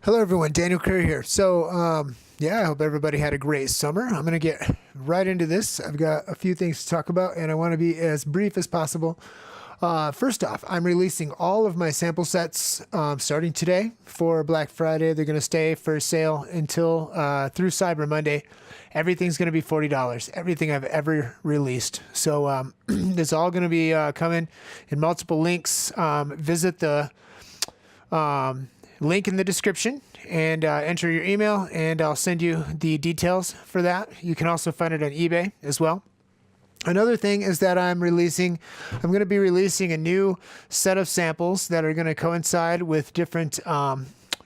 Hello, everyone. Daniel Curry here. Yeah, I hope everybody had a great summer. I'm going to get right into this. I've got a few things to talk about, and I want to be as brief as possible. First off, I'm releasing all of my sample sets starting today for Black Friday. They're going to stay for sale until through Cyber Monday. Everything's going to be $40. Everything I've ever released. So it's all going to be coming in multiple links. Visit the link in the description and enter your email, and I'll send you the details for that. You can also find it on eBay as well. Another thing is that I'm going to be releasing a new set of samples that are going to coincide with different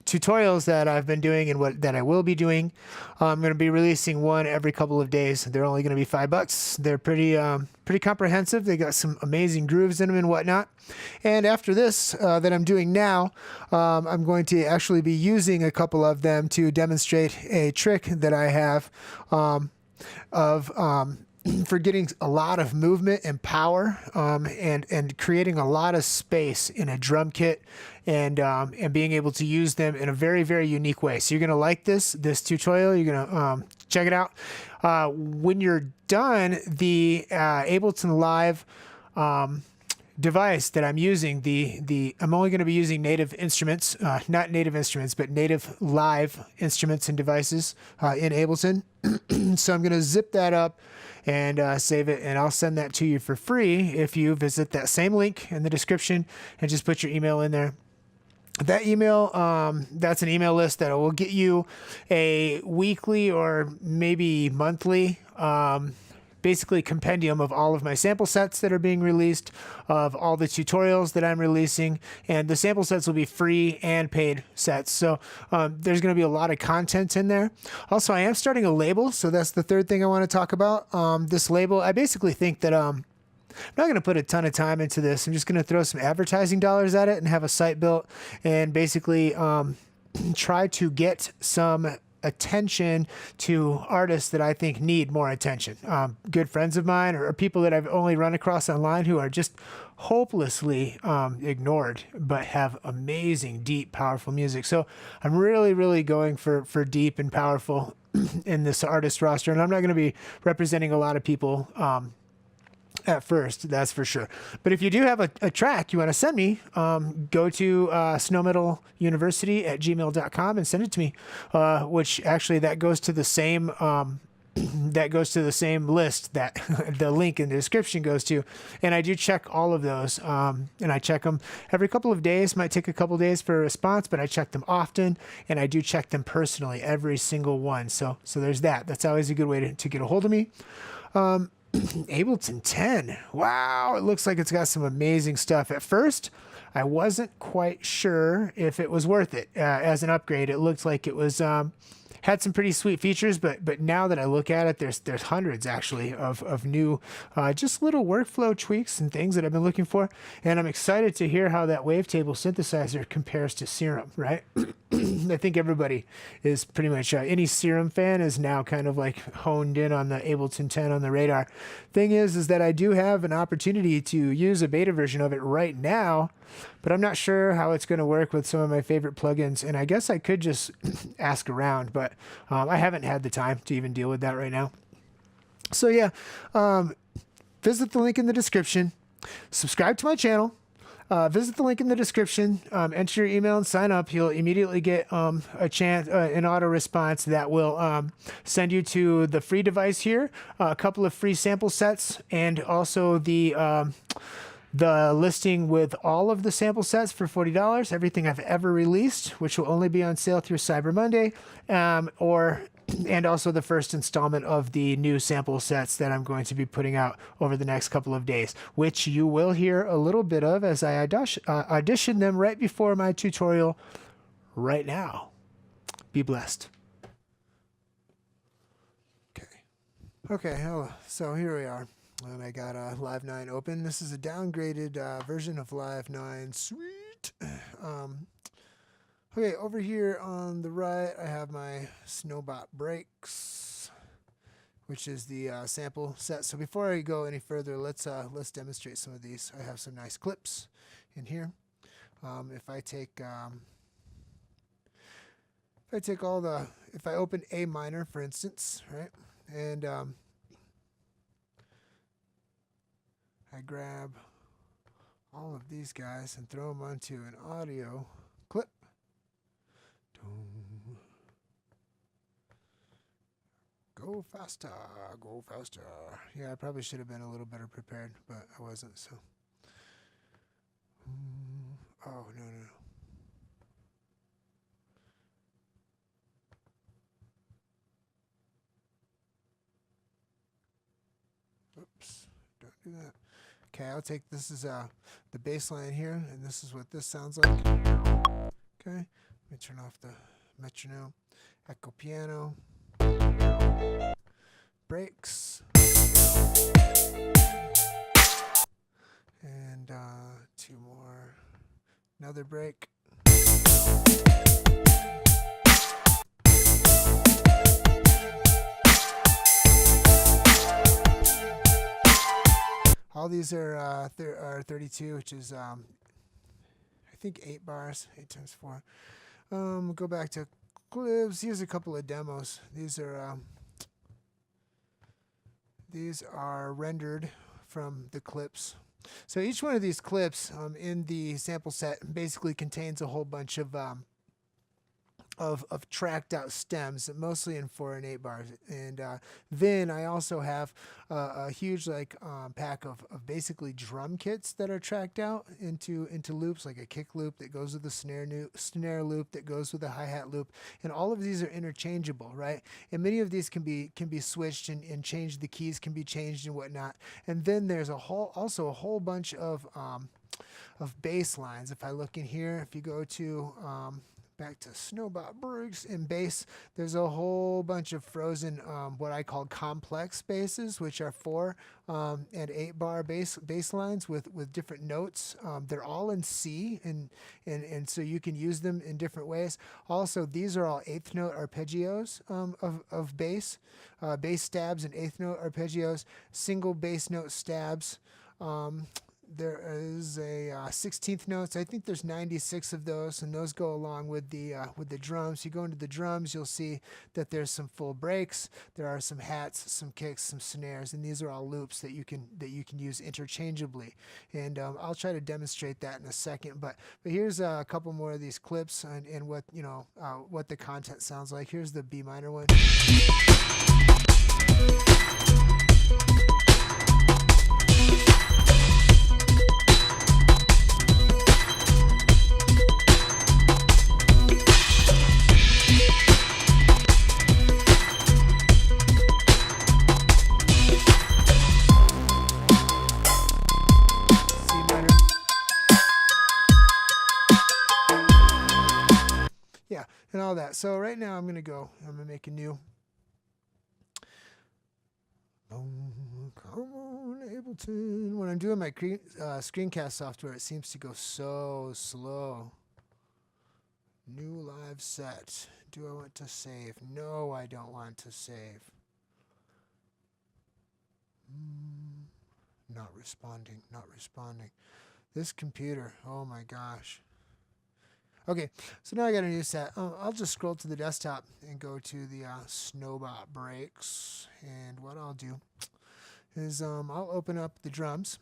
tutorials that I've been doing and that I will be doing. I'm going to be releasing one every couple of days. They're only going to be $5. They're pretty comprehensive. They got some amazing grooves in them and whatnot. And after this that I'm doing now, I'm going to actually be using a couple of them to demonstrate a trick that I have for getting a lot of movement and power and creating a lot of space in a drum kit and being able to use them in a very, very unique way. So you're going to like this tutorial. You're going to check it out. When you're done, the Ableton Live device that I'm using, I'm only going to be using native instruments, not native instruments, but native live instruments and devices in Ableton. So I'm going to zip that up and save it, and I'll send that to you for free if you visit that same link in the description and just put your email in there. That email, that's an email list that will get you a weekly or maybe monthly basically compendium of all of my sample sets that are being released, of all the tutorials that I'm releasing, and the sample sets will be free and paid sets. So there's going to be a lot of content in there. Also, I am starting a label, so that's the third thing I want to talk about. This label, I basically think that I'm not going to put a ton of time into this. I'm just going to throw some advertising dollars at it and have a site built and basically try to get some attention to artists that I think need more attention. Good friends of mine or people that I've only run across online who are just hopelessly ignored but have amazing, deep, powerful music. So I'm really, really going for deep and powerful in this artist roster, and I'm not going to be representing a lot of people at first, that's for sure. But if you do have a track you want to send me, go to snowmetaluniversity@gmail.com and send it to me, which actually that goes to the same list that the link in the description goes to. And I do check all of those, and I check them every couple of days. Might take a couple of days for a response, but I check them often, and I do check them personally, every single one. So there's that. That's always a good way to get a hold of me. Ableton 10. Wow, it looks like it's got some amazing stuff. At first, I wasn't quite sure if it was worth it as an upgrade. It looked like it was had some pretty sweet features, but now that I look at it, there's hundreds actually of new just little workflow tweaks and things that I've been looking for, and I'm excited to hear how that wavetable synthesizer compares to Serum, right? I think everybody is pretty much, any Serum fan is now kind of like honed in on the Ableton 10 on the radar. Thing is that I do have an opportunity to use a beta version of it right now, but I'm not sure how it's going to work with some of my favorite plugins, and I guess I could just ask around, but I haven't had the time to even deal with that right now. So yeah, visit the link in the description, subscribe to my channel, visit the link in the description, enter your email and sign up. You'll immediately get a chance, an auto response that will send you to the free device here, a couple of free sample sets, and also the listing with all of the sample sets for $40, everything I've ever released, which will only be on sale through Cyber Monday, and also the first installment of the new sample sets that I'm going to be putting out over the next couple of days, which you will hear a little bit of as I audition them right before my tutorial right now. Be blessed. Okay, so here we are. And I got Live 9 open. This is a downgraded version of Live 9. Sweet. Okay, over here on the right, I have my Snowbot Breaks, which is the sample set. So before I go any further, let's demonstrate some of these. I have some nice clips in here. If I take if I take all the, if I open A minor, for instance, right, and I grab all of these guys and throw them onto an audio clip. Go faster, go faster. Yeah, I probably should have been a little better prepared, but I wasn't, so. Oh, no. Oops, don't do that. Okay, I'll take, this is the bass line here, and this is what this sounds like. Okay, let me turn off the metronome. Echo piano. Breaks. And 2 more. Another break. All these are 32, which is I think 8 bars, 8 times 4. Go back to clips. Here's a couple of demos. These are rendered from the clips. So each one of these clips in the sample set basically contains a whole bunch of tracked out stems, mostly in 4 and 8 bars. And then I also have a huge pack of basically drum kits that are tracked out into loops, like a kick loop that goes with a snare loop that goes with a hi-hat loop. And all of these are interchangeable, right? And many of these can be switched and changed. The keys can be changed and whatnot. And then there's also a whole bunch of bass lines. If I look in here, if you go to back to SnowMetal Breaks and bass, there's a whole bunch of frozen what I call complex basses, which are 4 and 8 bar bass lines with different notes. They're all in C, and so you can use them in different ways. Also, these are all 8th note arpeggios of bass, bass stabs and 8th note arpeggios, single bass note stabs. There is a 16th notes. I think there's 96 of those, and those go along with the drums. You go into the drums, you'll see that there's some full breaks. There are some hats, some kicks, some snares, and these are all loops that you can use interchangeably. And I'll try to demonstrate that in a second. But here's a couple more of these clips and what what the content sounds like. Here's the B minor one. Yeah, and all that. So right now I'm going to make a new. Oh, come on, Ableton. When I'm doing my screencast software, it seems to go so slow. New live set. Do I want to save? No, I don't want to save. Not responding, not responding. This computer, oh my gosh. Okay, so now I got a new set. I'll just scroll to the desktop and go to the SnowMetal Breaks. And what I'll do is I'll open up the drums,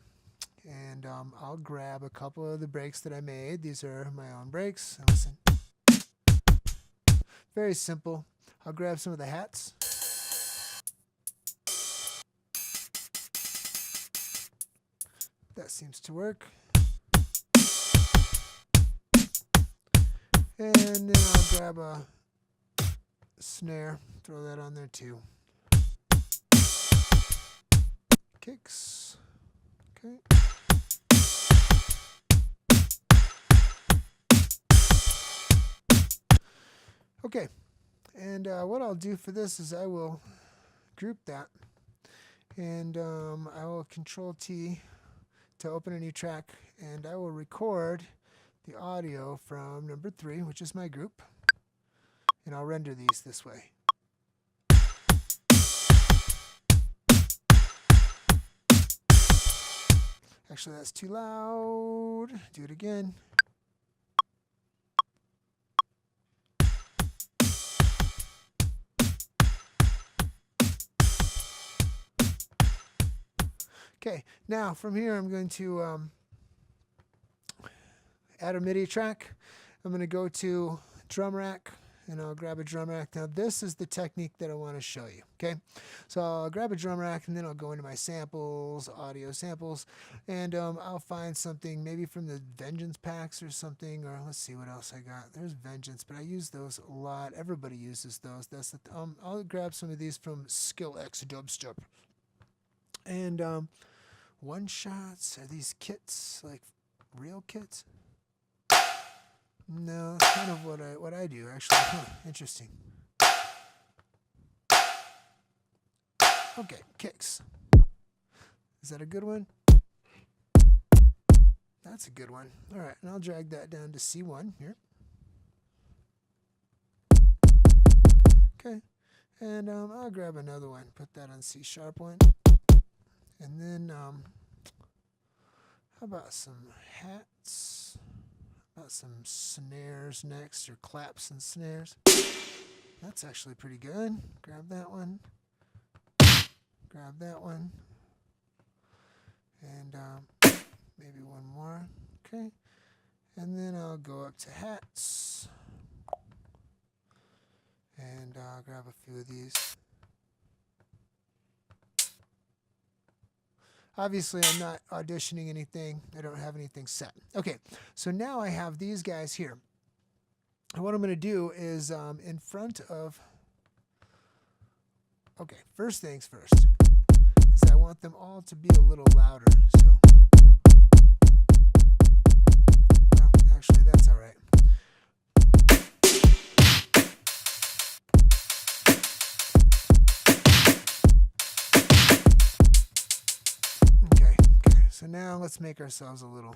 and I'll grab a couple of the breaks that I made. These are my own breaks. Listen. Very simple. I'll grab some of the hats. That seems to work. And then I'll grab a snare, throw that on there too. Kicks. Okay. Okay. And what I'll do for this is I will group that, and I will Control T to open a new track, and I will record the audio from number 3, which is my group, and I'll render these this way. Actually, that's too loud. Do it again. Okay, now from here I'm going to add a MIDI track. I'm going to go to drum rack and I'll grab a drum rack. Now this is the technique that I want to show you. Okay, so I'll grab a drum rack and then I'll go into my samples, audio samples, and I'll find something maybe from the Vengeance packs or something, or let's see what else I got. There's Vengeance, but I use those a lot. Everybody uses those. That's the I'll grab some of these from Skill X Dubstep. And one shots, are these kits like real kits? No, that's kind of what I do actually. Interesting. Okay, kicks. Is that a good one? That's a good one. All right, and I'll drag that down to C1 here. Okay, and I'll grab another one, put that on C sharp one. And then, how about some hats? How about some snares next, or claps and snares? That's actually pretty good. Grab that one. Grab that one. And maybe one more. Okay. And then I'll go up to hats. And I'll grab a few of these. Obviously, I'm not auditioning anything. I don't have anything set. Okay, so now I have these guys here. And what I'm going to do is in front of... Okay, first things first. Is I want them all to be a little louder. So, well, actually, that's all right. So now let's make ourselves a little.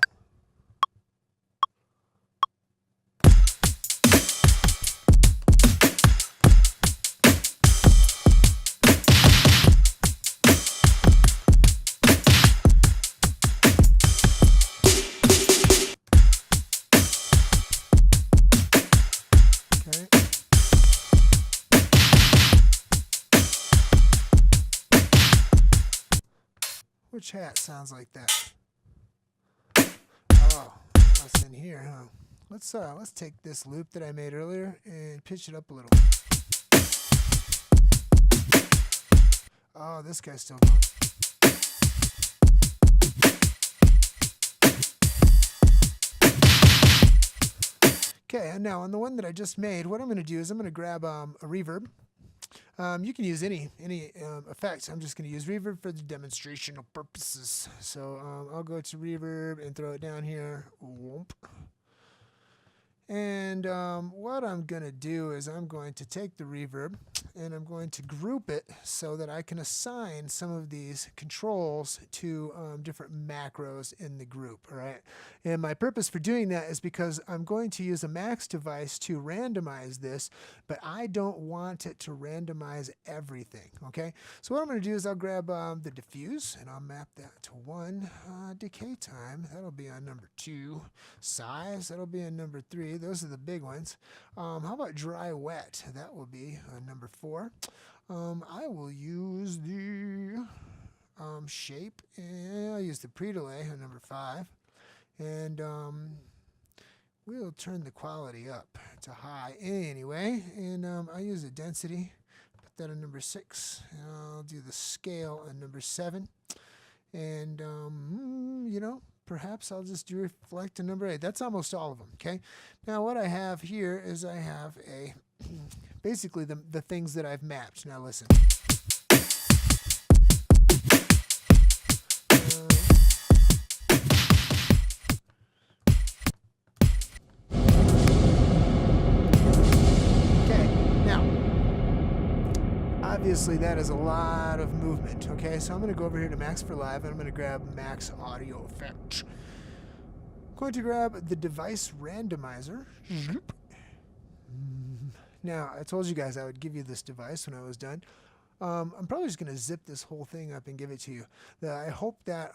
Okay. Which hat sounds like that? Oh, what's in here, huh? Let's take this loop that I made earlier and pitch it up a little. Oh, this guy's still going. Okay, and now on the one that I just made, what I'm going to do is I'm going to grab a reverb. You can use any effects. I'm just going to use reverb for the demonstrational purposes. So I'll go to reverb and throw it down here. Whoop. And what I'm going to do is I'm going to take the reverb and I'm going to group it so that I can assign some of these controls to different macros in the group, all right? And my purpose for doing that is because I'm going to use a Max device to randomize this, but I don't want it to randomize everything, okay? So what I'm going to do is I'll grab the diffuse and I'll map that to 1. Decay time, that'll be on number 2. Size, that'll be on number 3. Those are the big ones. How about dry wet? That will be number 4. I will use the shape, and I'll use the pre-delay on number 5. And we'll turn the quality up to high anyway. And I'll use the density, put that on number 6. And I'll do the scale on number 7. And, you know, perhaps I'll just do reflect to number 8. That's almost all of them, okay? Now what I have here is I have a basically the things that I've mapped. Now listen. Okay, now obviously that is a lot of movement, okay? So I'm going to go over here to Max for Live and I'm going to grab Max Audio Effect. I'm going to grab the device randomizer. Now, I told you guys I would give you this device when I was done. I'm probably just going to zip this whole thing up and give it to you. I hope that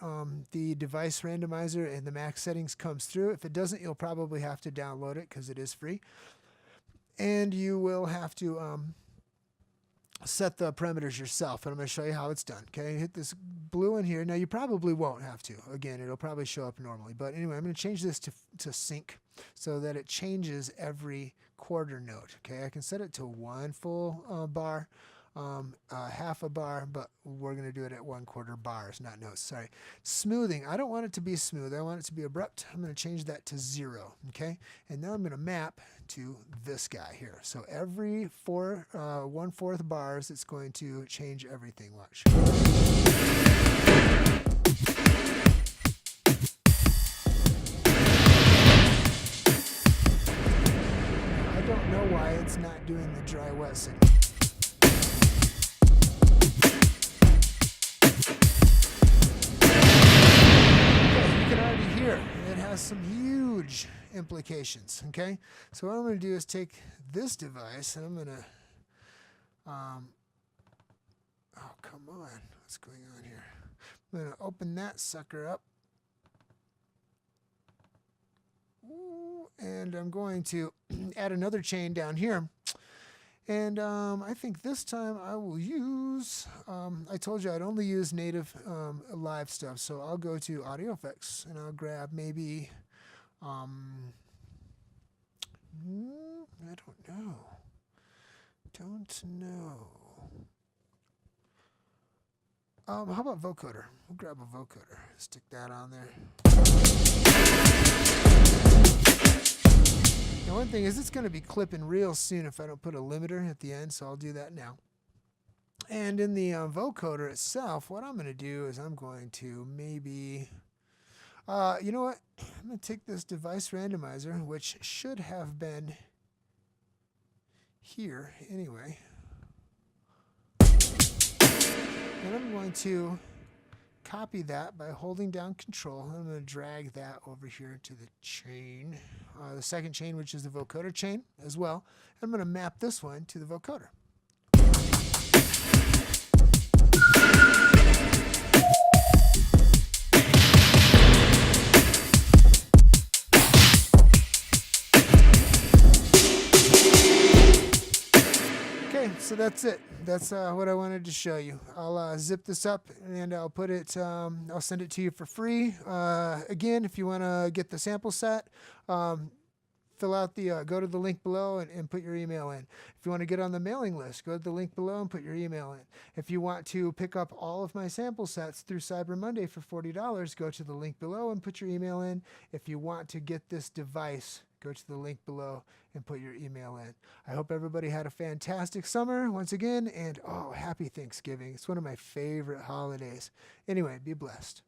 the device randomizer and the Max settings comes through. If it doesn't, you'll probably have to download it because it is free. And you will have to set the parameters yourself, and I'm going to show you how it's done. Okay, hit this blue in here. Now you probably won't have to. Again, it'll probably show up normally. But anyway, I'm going to change this to sync so that it changes every quarter note. Okay, I can set it to 1 full bar, half a bar, but we're going to do it at 1/4 bars, not notes. Sorry. Smoothing. I don't want it to be smooth. I want it to be abrupt. I'm going to change that to 0. Okay, and now I'm going to map to this guy here. So every 1/4 bars, it's going to change everything. Watch. I don't know why it's not doing the dry wet signal. It has some huge implications. Okay, so what I'm going to do is take this device and I'm going to oh, come on, what's going on here? I'm going to open that sucker up. Ooh, and I'm going to add another chain down here. And I think this time I will use, I told you I'd only use native live stuff. So I'll go to audio effects and I'll grab maybe, I don't know. How about vocoder? We'll grab a vocoder, stick that on there. Now one thing is it's going to be clipping real soon if I don't put a limiter at the end, so I'll do that now. And in the vocoder itself, what I'm going to do is I'm going to maybe, you know what? I'm going to take this device randomizer, which should have been here anyway. And I'm going to copy that by holding down Control. I'm going to drag that over here to the chain, the second chain, which is the vocoder chain as well. I'm going to map this one to the vocoder. Okay, so that's it. That's what I wanted to show you. I'll zip this up and I'll put it, I'll send it to you for free. Again, if you want to get the sample set, fill out the, go to the link below and put your email in. If you want to get on the mailing list, go to the link below and put your email in. If you want to pick up all of my sample sets through Cyber Monday for $40, go to the link below and put your email in. If you want to get this device, go to the link below and put your email in. I hope everybody had a fantastic summer once again, and oh, happy Thanksgiving. It's one of my favorite holidays. Anyway, be blessed.